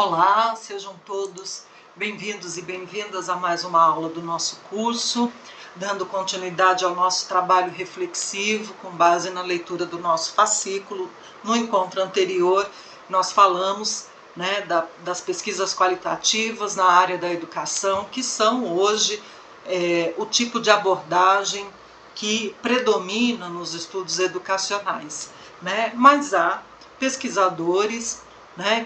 Olá, sejam todos bem-vindos e bem-vindas a mais uma aula do nosso curso, dando continuidade ao nosso trabalho reflexivo com base na leitura do nosso fascículo. No encontro anterior, nós falamos das pesquisas qualitativas na área da educação, que são hoje o tipo de abordagem que predomina nos estudos educacionais, mas há pesquisadores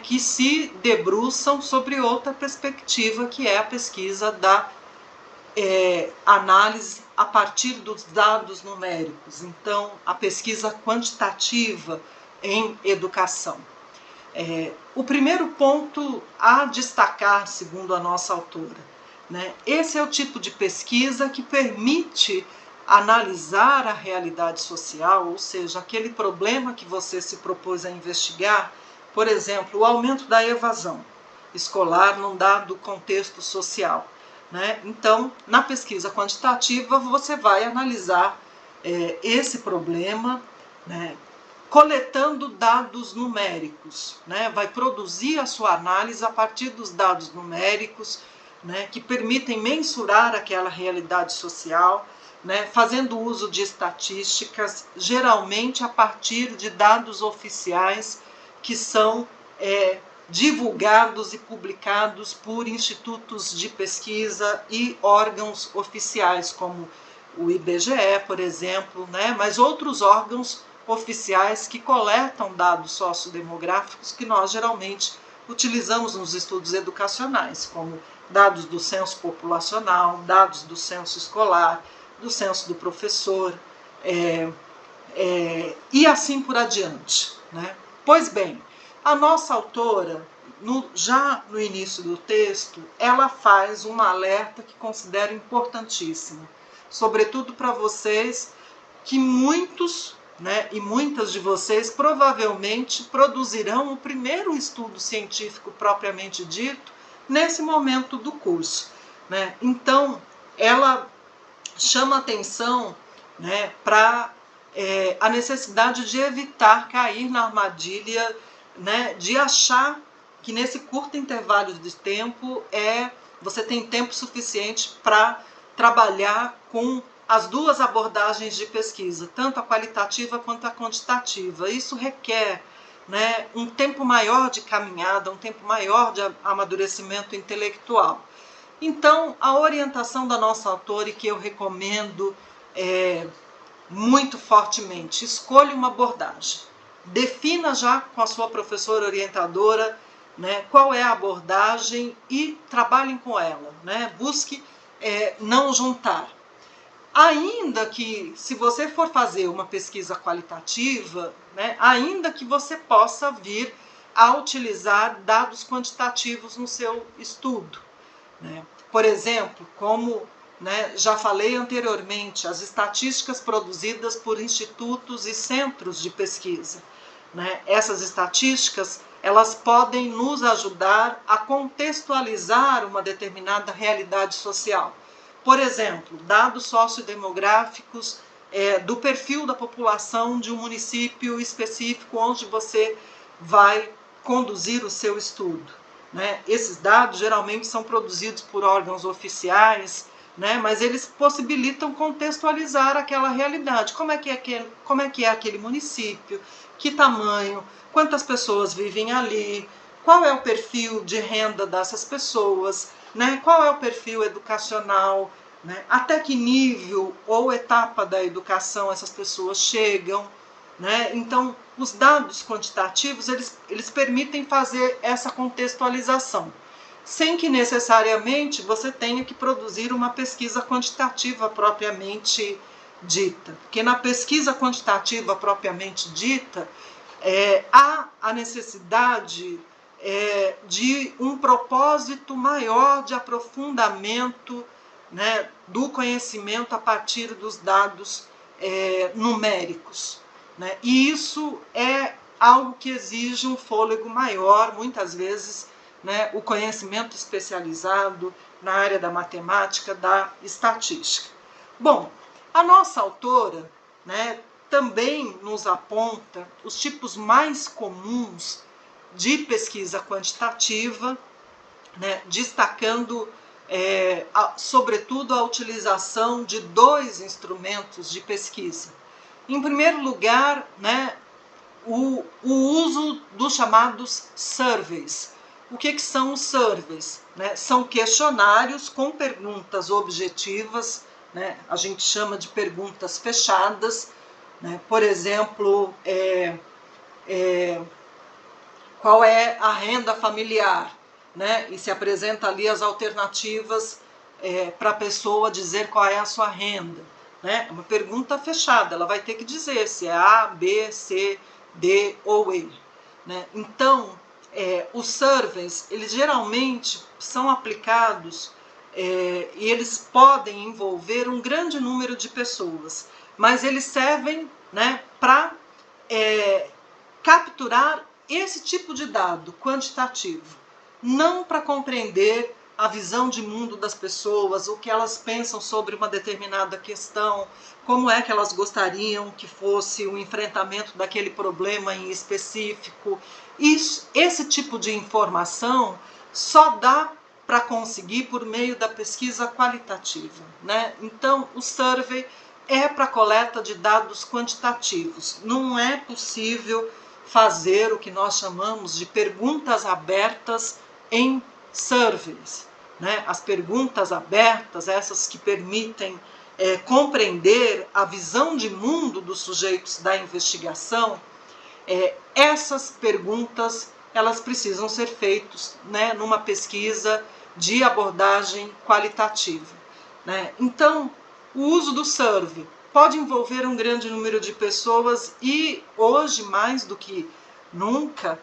que se debruçam sobre outra perspectiva, que é a pesquisa da análise a partir dos dados numéricos. Então, a pesquisa quantitativa em educação. O primeiro ponto a destacar, segundo a nossa autora, esse é o tipo de pesquisa que permite analisar a realidade social, ou seja, aquele problema que você se propôs a investigar. Por exemplo, o aumento da evasão escolar num dado contexto social. Então, na pesquisa quantitativa, você vai analisar esse problema, coletando dados numéricos. Vai produzir a sua análise a partir dos dados numéricos, que permitem mensurar aquela realidade social, fazendo uso de estatísticas, geralmente a partir de dados oficiais que são divulgados e publicados por institutos de pesquisa e órgãos oficiais, como o IBGE, por exemplo, mas outros órgãos oficiais que coletam dados sociodemográficos que nós geralmente utilizamos nos estudos educacionais, como dados do censo populacional, dados do censo escolar, do censo do professor, e assim por adiante. Pois bem, a nossa autora, já no início do texto, ela faz um alerta que considero importantíssimo, sobretudo para vocês, que muitos e muitas de vocês provavelmente produzirão o primeiro estudo científico propriamente dito nesse momento do curso. Então, ela chama atenção para a necessidade de evitar cair na armadilha de achar que nesse curto intervalo de tempo você tem tempo suficiente para trabalhar com as duas abordagens de pesquisa, tanto a qualitativa quanto a quantitativa. Isso requer um tempo maior de caminhada, um tempo maior de amadurecimento intelectual. Então, a orientação da nossa autora, e que eu recomendo muito fortemente, escolha uma abordagem. Defina já com a sua professora orientadora qual é a abordagem e trabalhem com ela. Busque não juntar. Ainda que, se você for fazer uma pesquisa qualitativa, ainda que você possa vir a utilizar dados quantitativos no seu estudo. Por exemplo, como já falei anteriormente, as estatísticas produzidas por institutos e centros de pesquisa. Essas estatísticas, elas podem nos ajudar a contextualizar uma determinada realidade social. Por exemplo, dados sociodemográficos do perfil da população de um município específico onde você vai conduzir o seu estudo. Esses dados geralmente são produzidos por órgãos oficiais, mas eles possibilitam contextualizar aquela realidade. Como é que é aquele município, que tamanho, quantas pessoas vivem ali, qual é o perfil de renda dessas pessoas, qual é o perfil educacional, até que nível ou etapa da educação essas pessoas chegam. Então, os dados quantitativos, eles permitem fazer essa contextualização, sem que necessariamente você tenha que produzir uma pesquisa quantitativa propriamente dita. Porque na pesquisa quantitativa propriamente dita, há a necessidade de um propósito maior de aprofundamento do conhecimento a partir dos dados numéricos. E isso é algo que exige um fôlego maior, muitas vezes, o conhecimento especializado na área da matemática, da estatística. Bom, a nossa autora também nos aponta os tipos mais comuns de pesquisa quantitativa, né, destacando sobretudo a utilização de 2 instrumentos de pesquisa. Em primeiro lugar, né, o uso dos chamados surveys. O que são os surveys? Né? São questionários com perguntas objetivas, né? A gente chama de perguntas fechadas, né? Por exemplo, qual é a renda familiar? Né? E se apresenta ali as alternativas para a pessoa dizer qual é a sua renda. Né? É uma pergunta fechada, ela vai ter que dizer se é A, B, C, D ou E. Né? Então, os surveys, eles geralmente são aplicados e eles podem envolver um grande número de pessoas, mas eles servem, né, para capturar esse tipo de dado quantitativo, não para compreender a visão de mundo das pessoas, o que elas pensam sobre uma determinada questão, como é que elas gostariam que fosse o enfrentamento daquele problema em específico. Esse tipo de informação só dá para conseguir por meio da pesquisa qualitativa, né? Então, o survey é para coleta de dados quantitativos. Não é possível fazer o que nós chamamos de perguntas abertas em surveys. Né? As perguntas abertas, essas que permitem compreender a visão de mundo dos sujeitos da investigação, essas perguntas elas precisam ser feitas, né, numa pesquisa de abordagem qualitativa. Né? Então, o uso do survey pode envolver um grande número de pessoas e hoje, mais do que nunca,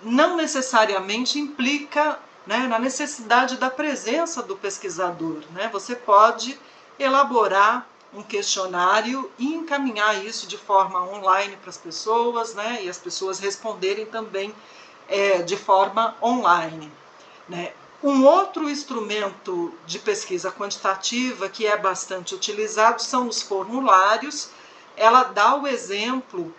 não necessariamente implica, né, na necessidade da presença do pesquisador. Né? Você pode elaborar um questionário e encaminhar isso de forma online para as pessoas, né, e as pessoas responderem também de forma online. Né? Um outro instrumento de pesquisa quantitativa que é bastante utilizado são os formulários. Ela dá o exemplo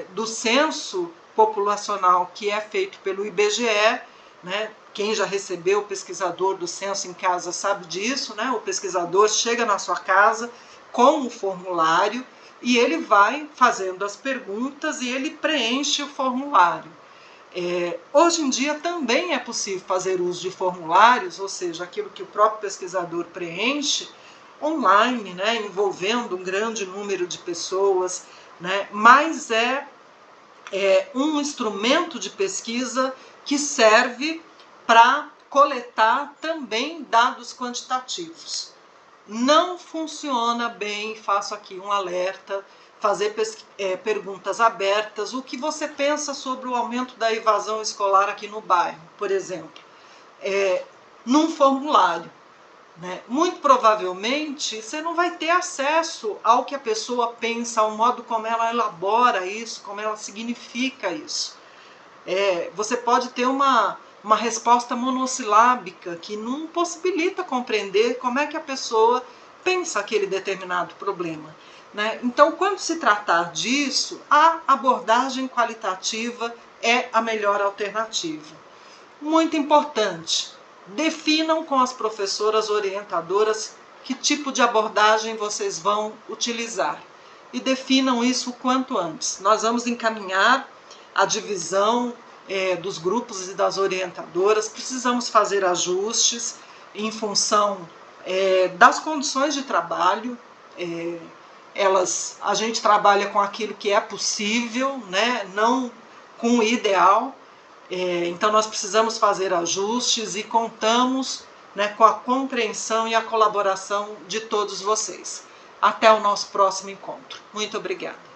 do censo populacional que é feito pelo IBGE, né? Quem já recebeu o pesquisador do censo em casa sabe disso, né? O pesquisador chega na sua casa com o formulário e ele vai fazendo as perguntas e ele preenche o formulário. Hoje em dia também é possível fazer uso de formulários, ou seja, aquilo que o próprio pesquisador preenche online, né, envolvendo um grande número de pessoas, né, mas é um instrumento de pesquisa que serve para coletar também dados quantitativos. Não funciona bem, faço aqui um alerta, fazer perguntas abertas. O que você pensa sobre o aumento da evasão escolar aqui no bairro, por exemplo? Num formulário. Né? Muito provavelmente você não vai ter acesso ao que a pessoa pensa, ao modo como ela elabora isso, como ela significa isso. Você pode ter uma resposta monossilábica que não possibilita compreender como é que a pessoa pensa aquele determinado problema. Né? Então, quando se tratar disso, a abordagem qualitativa é a melhor alternativa. Muito importante, definam com as professoras orientadoras que tipo de abordagem vocês vão utilizar e definam isso o quanto antes. Nós vamos encaminhar a divisão dos grupos e das orientadoras, precisamos fazer ajustes em função das condições de trabalho. A gente trabalha com aquilo que é possível, né? Não com o ideal. Então nós precisamos fazer ajustes e contamos, né, com a compreensão e a colaboração de todos vocês. Até o nosso próximo encontro. Muito obrigada.